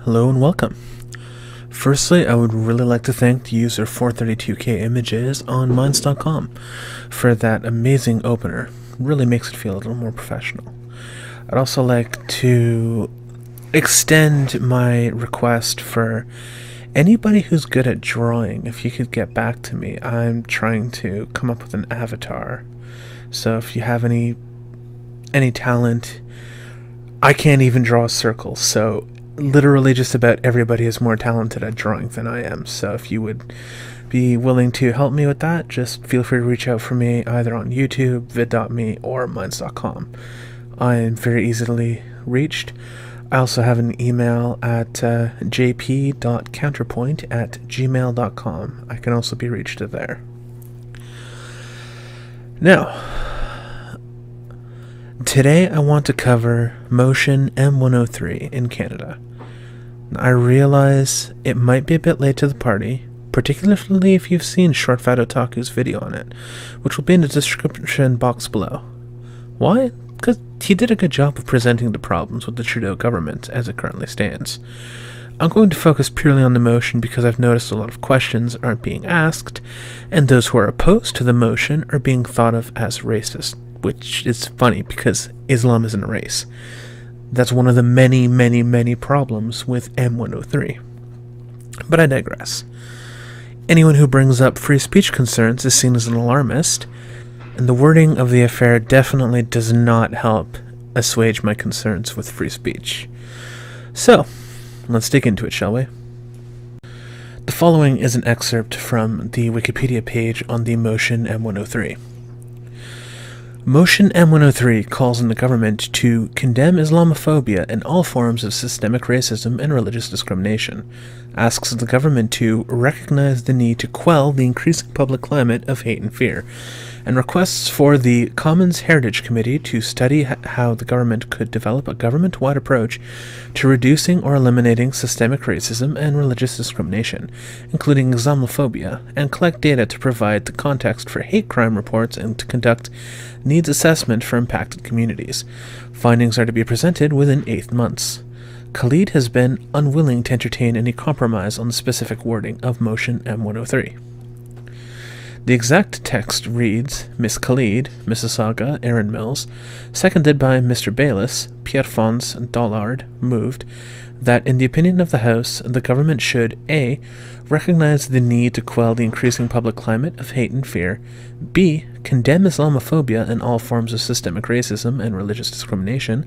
Hello and welcome. Firstly, I would really like to thank the user 432k images on minds.com for that amazing opener. Really makes it feel a little more professional. I'd also like to extend my request for anybody who's good at drawing, if you could get back to me. I'm trying to come up with an avatar. So if you have any talent, I can't even draw a circle, so literally just about everybody is more talented at drawing than I am. So if you would be willing to help me with that, just feel free to reach out for me either on YouTube, vid.me, or minds.com. I am very easily reached. I also have an email at jp.counterpoint@gmail.com. I can also be reached there. Now, today I want to cover Motion M103 in Canada. I realize it might be a bit late to the party, particularly if you've seen Short Fat Otaku's video on it, which will be in the description box below. Why? Because he did a good job of presenting the problems with the Trudeau government as it currently stands. I'm going to focus purely on the motion because I've noticed a lot of questions aren't being asked, and those who are opposed to the motion are being thought of as racist, which is funny because Islam isn't a race. That's one of the many problems with M103. But I digress. Anyone who brings up free speech concerns is seen as an alarmist, and the wording of the affair definitely does not help assuage my concerns with free speech. So, let's dig into it, shall we? The following is an excerpt from the Wikipedia page on the Motion M103. Motion M103 calls on the government to condemn Islamophobia and all forms of systemic racism and religious discrimination, asks the government to recognize the need to quell the increasing public climate of hate and fear, and requests for the Commons Heritage Committee to study how the government could develop a government-wide approach to reducing or eliminating systemic racism and religious discrimination, including Islamophobia, and collect data to provide the context for hate crime reports and to conduct needs assessment for impacted communities. Findings are to be presented within 8 months. Khalid has been unwilling to entertain any compromise on the specific wording of Motion M103. The exact text reads, Miss Khalid, Mississauga, Aaron Mills, seconded by Mr. Bayliss, Pierre-Fons Dollard, moved that, in the opinion of the House, the government should a. recognize the need to quell the increasing public climate of hate and fear, b. condemn Islamophobia and all forms of systemic racism and religious discrimination,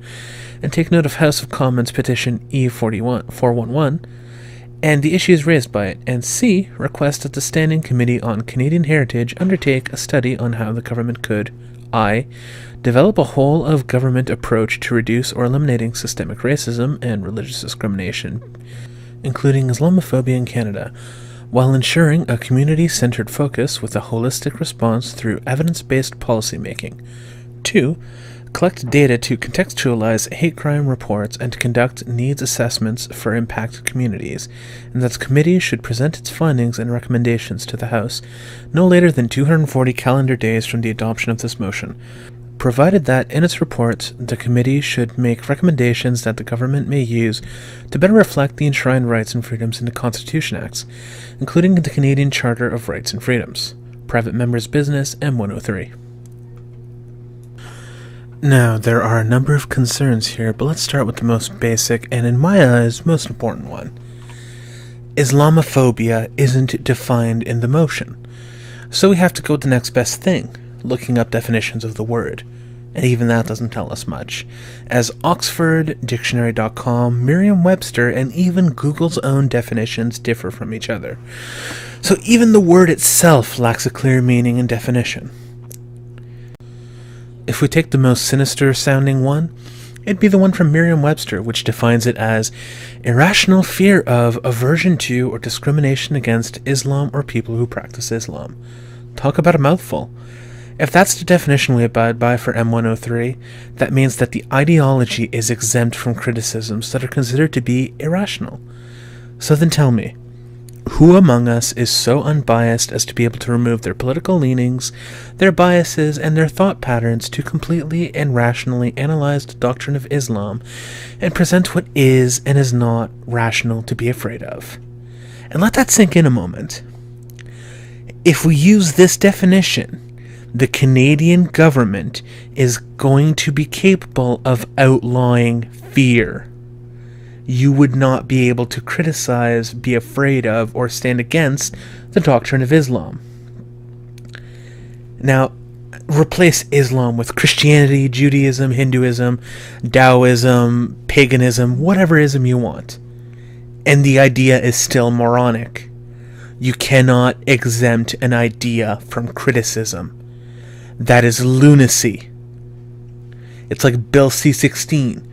and take note of House of Commons Petition E411, and the issues raised by it, and c. request that the Standing Committee on Canadian Heritage undertake a study on how the government could I. develop a whole-of-government approach to reduce or eliminating systemic racism and religious discrimination, including Islamophobia in Canada, while ensuring a community-centered focus with a holistic response through evidence-based policymaking. 2. Collect data to contextualize hate crime reports and to conduct needs assessments for impacted communities, and that the committee should present its findings and recommendations to the House no later than 240 calendar days from the adoption of this motion, provided that in its reports the committee should make recommendations that the government may use to better reflect the enshrined rights and freedoms in the Constitution Acts, including the Canadian Charter of Rights and Freedoms. Private Members Business M103. Now, there are a number of concerns here, but let's start with the most basic and, in my eyes, most important one. Islamophobia isn't defined in the motion, so we have to go with the next best thing, looking up definitions of the word, and even that doesn't tell us much, as Oxford, Dictionary.com, Merriam-Webster, and even Google's own definitions differ from each other. So even the word itself lacks a clear meaning and definition. If we take the most sinister-sounding one, it'd be the one from Merriam-Webster, which defines it as irrational fear of, aversion to, or discrimination against Islam or people who practice Islam. Talk about a mouthful. If that's the definition we abide by for M103, that means that the ideology is exempt from criticisms that are considered to be irrational. So then tell me, who among us is so unbiased as to be able to remove their political leanings, their biases, and their thought patterns to completely and rationally analyze the doctrine of Islam and present what is and is not rational to be afraid of? And let that sink in a moment. If we use this definition, the Canadian government is going to be capable of outlawing fear. You would not be able to criticize, be afraid of, or stand against the doctrine of Islam. Now, replace Islam with Christianity, Judaism, Hinduism, Taoism, paganism, whatever ism you want. And the idea is still moronic. You cannot exempt an idea from criticism. That is lunacy. It's like Bill C-16.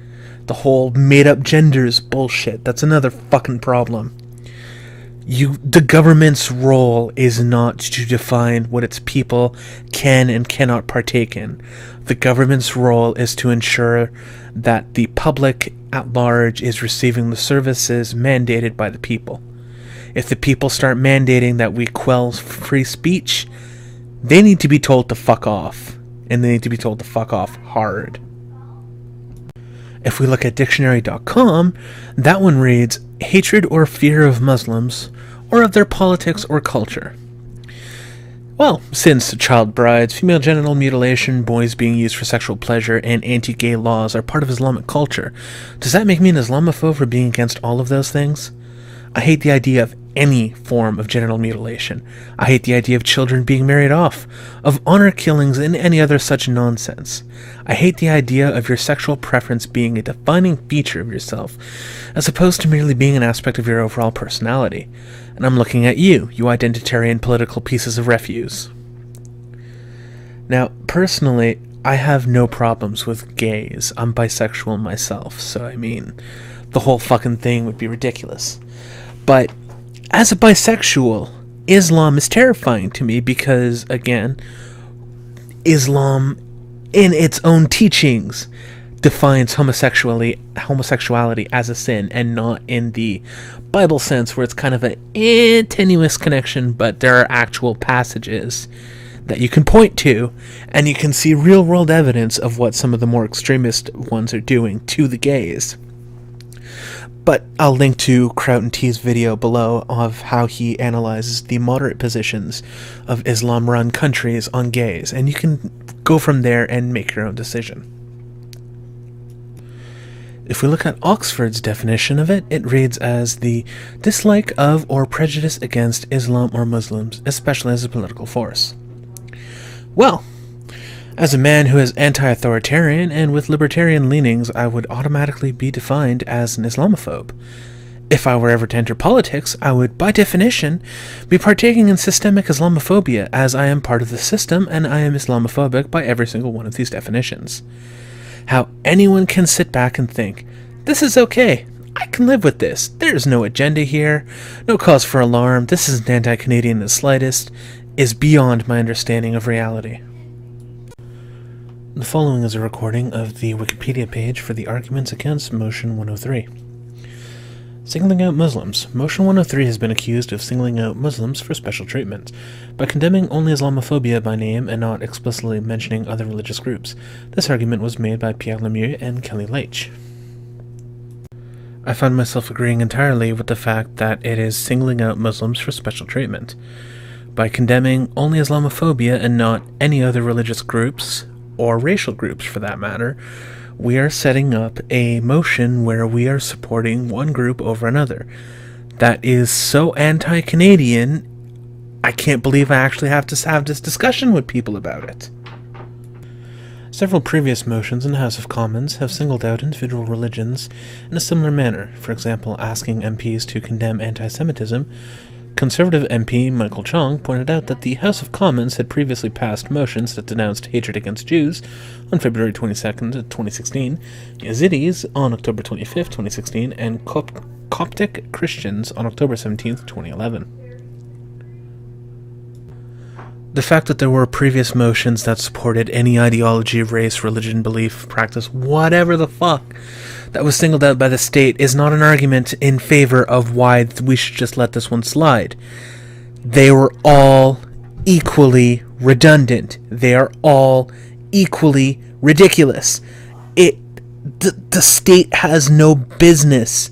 The whole made-up genders bullshit. That's another fucking problem. The government's role is not to define what its people can and cannot partake in. The government's role is to ensure that the public at large is receiving the services mandated by the people. If the people start mandating that we quell free speech, they need to be told to fuck off. And they need to be told to fuck off hard. If we look at dictionary.com, that one reads, hatred or fear of Muslims, or of their politics or culture. Well, since child brides, female genital mutilation, boys being used for sexual pleasure, and anti-gay laws are part of Islamic culture, does that make me an Islamophobe for being against all of those things? I hate the idea of any form of genital mutilation. I hate the idea of children being married off, of honor killings, and any other such nonsense. I hate the idea of your sexual preference being a defining feature of yourself, as opposed to merely being an aspect of your overall personality. And I'm looking at you, you identitarian political pieces of refuse. Now, personally, I have no problems with gays. I'm bisexual myself, so I mean, the whole fucking thing would be ridiculous. But as a bisexual, Islam is terrifying to me because, again, Islam, in its own teachings, defines homosexuality as a sin, and not in the Bible sense where it's kind of an tenuous connection, but there are actual passages that you can point to, and you can see real-world evidence of what some of the more extremist ones are doing to the gays. But I'll link to Kraut and T's video below of how he analyzes the moderate positions of Islam-run countries on gays, and you can go from there and make your own decision. If we look at Oxford's definition of it, it reads as the dislike of or prejudice against Islam or Muslims, especially as a political force. Well, as a man who is anti-authoritarian and with libertarian leanings, I would automatically be defined as an Islamophobe. If I were ever to enter politics, I would, by definition, be partaking in systemic Islamophobia, as I am part of the system and I am Islamophobic by every single one of these definitions. How anyone can sit back and think, this is okay, I can live with this, there's no agenda here, no cause for alarm, this isn't anti-Canadian in the slightest, is beyond my understanding of reality. The following is a recording of the Wikipedia page for the arguments against Motion 103. Singling out Muslims. Motion 103 has been accused of singling out Muslims for special treatment, by condemning only Islamophobia by name and not explicitly mentioning other religious groups. This argument was made by Pierre Lemieux and Kelly Leitch. I find myself agreeing entirely with the fact that it is singling out Muslims for special treatment. By condemning only Islamophobia and not any other religious groups, or racial groups for that matter, we are setting up a motion where we are supporting one group over another. That is so anti-Canadian, I can't believe I actually have to have this discussion with people about it. Several previous motions in the House of Commons have singled out individual religions in a similar manner, for example asking MPs to condemn anti-Semitism. Conservative MP Michael Chong pointed out that the House of Commons had previously passed motions that denounced hatred against Jews on February 22nd, 2016, Yazidis on October 25th, 2016, and Coptic Christians on October 17th, 2011. The fact that there were previous motions that supported any ideology, race, religion, belief, practice, whatever the fuck, that was singled out by the state is not an argument in favor of why we should just let this one slide. They were all equally redundant. They are all equally ridiculous. The state has no business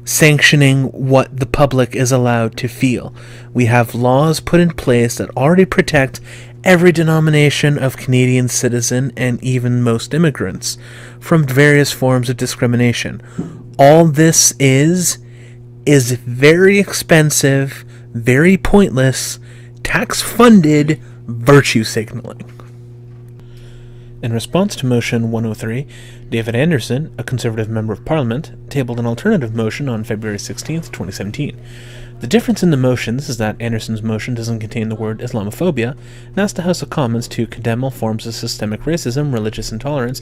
sanctioning what the public is allowed to feel. We have laws put in place that already protect every denomination of Canadian citizen and even most immigrants from various forms of discrimination. All this is very expensive, very pointless, tax-funded virtue signaling. In response to Motion 103, David Anderson, a Conservative Member of Parliament, tabled an alternative motion on February 16, 2017. The difference in the motions is that Anderson's motion doesn't contain the word Islamophobia and asks the House of Commons to condemn all forms of systemic racism, religious intolerance,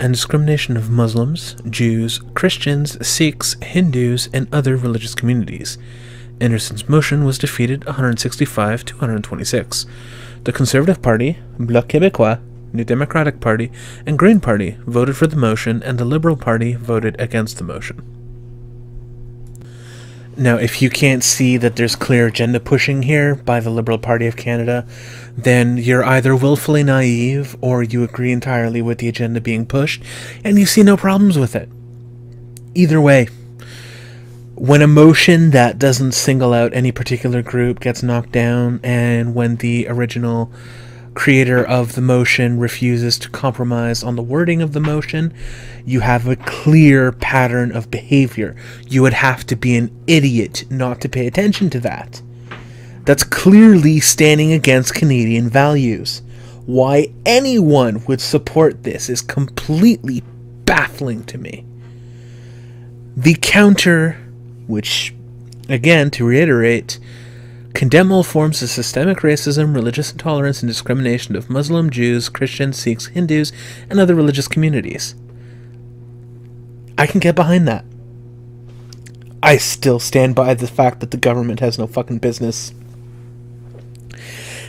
and discrimination of Muslims, Jews, Christians, Sikhs, Hindus, and other religious communities. Anderson's motion was defeated 165 to 126. The Conservative Party, Bloc Québécois, New Democratic Party, and Green Party voted for the motion, and the Liberal Party voted against the motion. Now, if you can't see that there's clear agenda pushing here by the Liberal Party of Canada, then you're either willfully naive or you agree entirely with the agenda being pushed, and you see no problems with it. Either way, when a motion that doesn't single out any particular group gets knocked down, and when the original creator of the motion refuses to compromise on the wording of the motion, you have a clear pattern of behavior. You would have to be an idiot not to pay attention to that. That's clearly standing against Canadian values. Why anyone would support this is completely baffling to me. The counter, which, again, to reiterate, condemn all forms of systemic racism, religious intolerance, and discrimination of Muslim, Jews, Christians, Sikhs, Hindus, and other religious communities. I can get behind that. I still stand by the fact that the government has no fucking business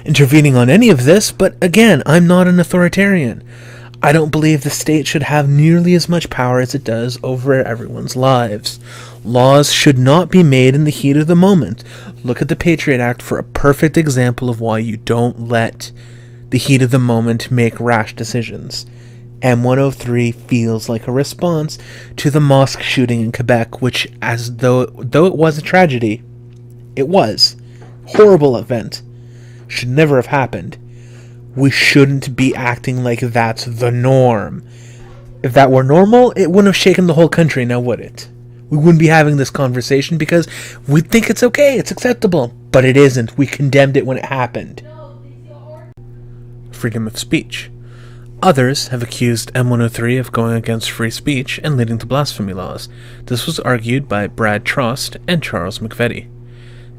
intervening on any of this, but again, I'm not an authoritarian. I don't believe the state should have nearly as much power as it does over everyone's lives. Laws should not be made in the heat of the moment. Look at the Patriot Act for a perfect example of why you don't let the heat of the moment make rash decisions. M103 feels like a response to the mosque shooting in Quebec, which, as though it was a tragedy, it was. Horrible event. Should never have happened. We shouldn't be acting like that's the norm. If that were normal, it wouldn't have shaken the whole country, now would it? We wouldn't be having this conversation because we think it's okay, it's acceptable. But it isn't. We condemned it when it happened. Freedom of speech. Others have accused M103 of going against free speech and leading to blasphemy laws. This was argued by Brad Trost and Charles McVeety.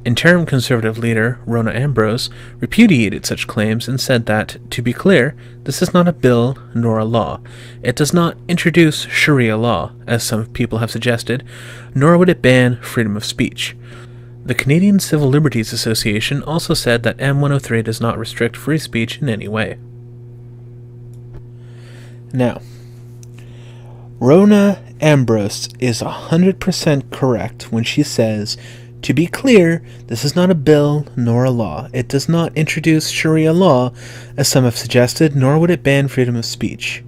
Interim Conservative leader Rona Ambrose repudiated such claims and said that, to be clear, this is not a bill nor a law. It does not introduce Sharia law, as some people have suggested, nor would it ban freedom of speech. The Canadian Civil Liberties Association also said that M103 does not restrict free speech in any way. Now, Rona Ambrose is 100% correct when she says, to be clear, this is not a bill nor a law. It does not introduce Sharia law, as some have suggested, nor would it ban freedom of speech.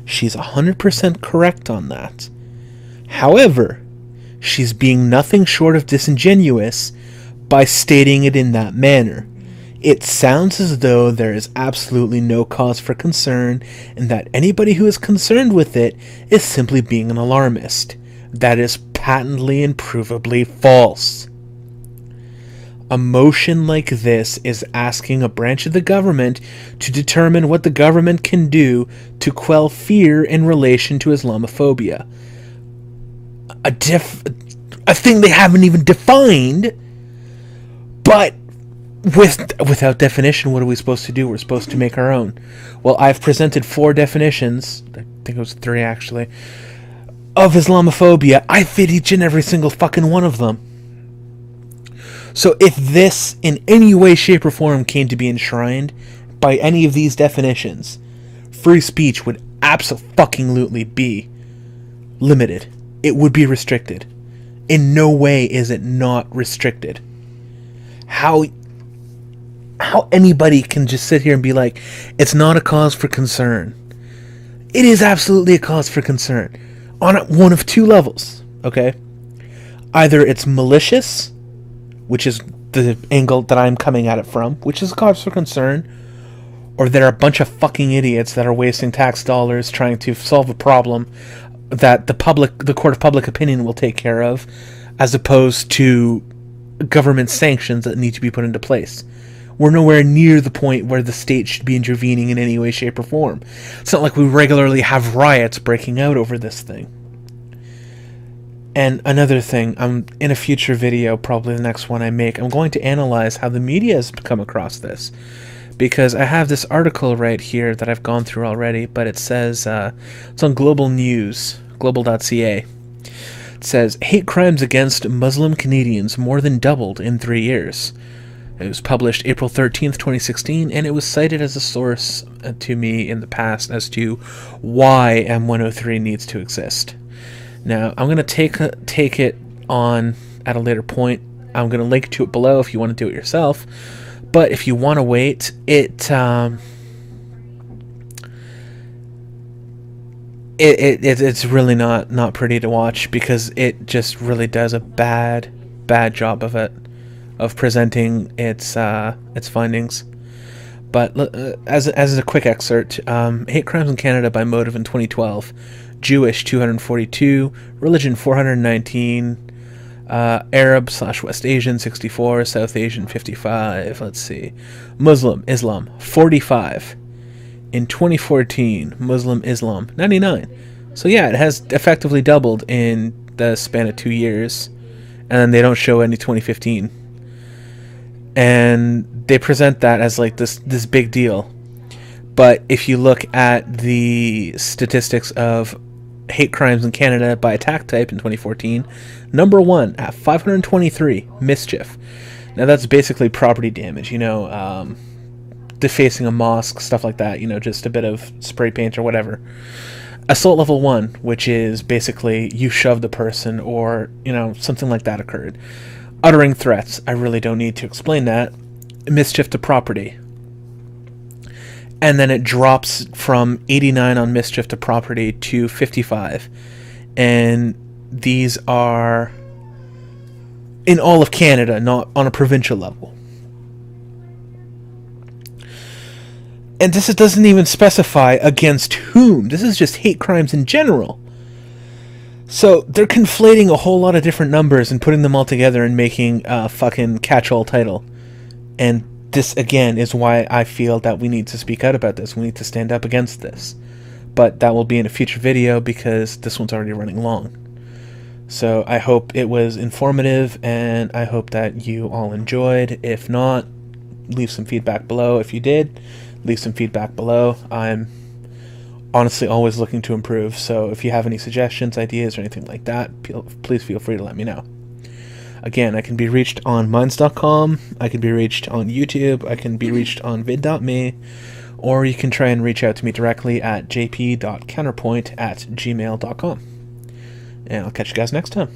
She's 100% correct on that. However, she's being nothing short of disingenuous by stating it in that manner. It sounds as though there is absolutely no cause for concern, and that anybody who is concerned with it is simply being an alarmist. That is patently and provably false. A motion like this is asking a branch of the government to determine what the government can do to quell fear in relation to Islamophobia. A thing they haven't even defined, but without definition, what are we supposed to do? We're supposed to make our own. Well, I've presented 4 definitions, I think it was 3 actually, of Islamophobia. I fit each and every single fucking one of them. So if this in any way, shape, or form came to be enshrined by any of these definitions, free speech would absolutely be limited. It would be restricted. In no way is it not restricted. How anybody can just sit here and be like, it's not a cause for concern. It is absolutely a cause for concern. On one of two levels, okay? Either it's malicious, which is the angle that I'm coming at it from, which is a cause for concern, or there are a bunch of fucking idiots that are wasting tax dollars trying to solve a problem that the court of public opinion will take care of, as opposed to government sanctions that need to be put into place. We're nowhere near the point where the state should be intervening in any way, shape, or form. It's not like we regularly have riots breaking out over this thing. And another thing, in a future video, probably the next one I make, I'm going to analyze how the media has come across this. Because I have this article right here that I've gone through already, but it says, it's on Global News, global.ca. It says, hate crimes against Muslim Canadians more than doubled in 3 years. It was published April 13th, 2016, and it was cited as a source to me in the past as to why M103 needs to exist. Now, I'm going to take it on at a later point. I'm going to link to it below if you want to do it yourself. But if you want to wait, it's really not pretty to watch, because it just really does a bad job of it, of presenting its findings. But as a quick excerpt, hate crimes in Canada by motive in 2012: Jewish 242, religion 419. Arab/West Asian 64, South Asian 55. Let's see, Islam 45. In 2014, Muslim Islam 99. So yeah, it has effectively doubled in the span of 2 years, and then they don't show any 2015. And they present that as like this big deal. But if you look at the statistics of hate crimes in Canada by attack type in 2014, number one at 523, mischief. Now that's basically property damage, defacing a mosque, stuff like that, just a bit of spray paint or whatever. Assault level 1, which is basically you shoved a person or, something like that occurred. Uttering threats, I really don't need to explain that. Mischief to property. And then it drops from 89 on mischief to property to 55. And these are in all of Canada, not on a provincial level. And this doesn't even specify against whom. This is just hate crimes in general. So they're conflating a whole lot of different numbers and putting them all together and making a fucking catch-all title. And this, again, is why I feel that we need to speak out about this. We need to stand up against this. But that will be in a future video, because this one's already running long. So I hope it was informative, and I hope that you all enjoyed. If not, leave some feedback below. If you did, leave some feedback below. I'm honestly always looking to improve, so if you have any suggestions, ideas, or anything like that, please feel free to let me know. Again, I can be reached on minds.com, I can be reached on YouTube, I can be reached on vid.me, or you can try and reach out to me directly at jp.counterpoint@gmail.com. And I'll catch you guys next time.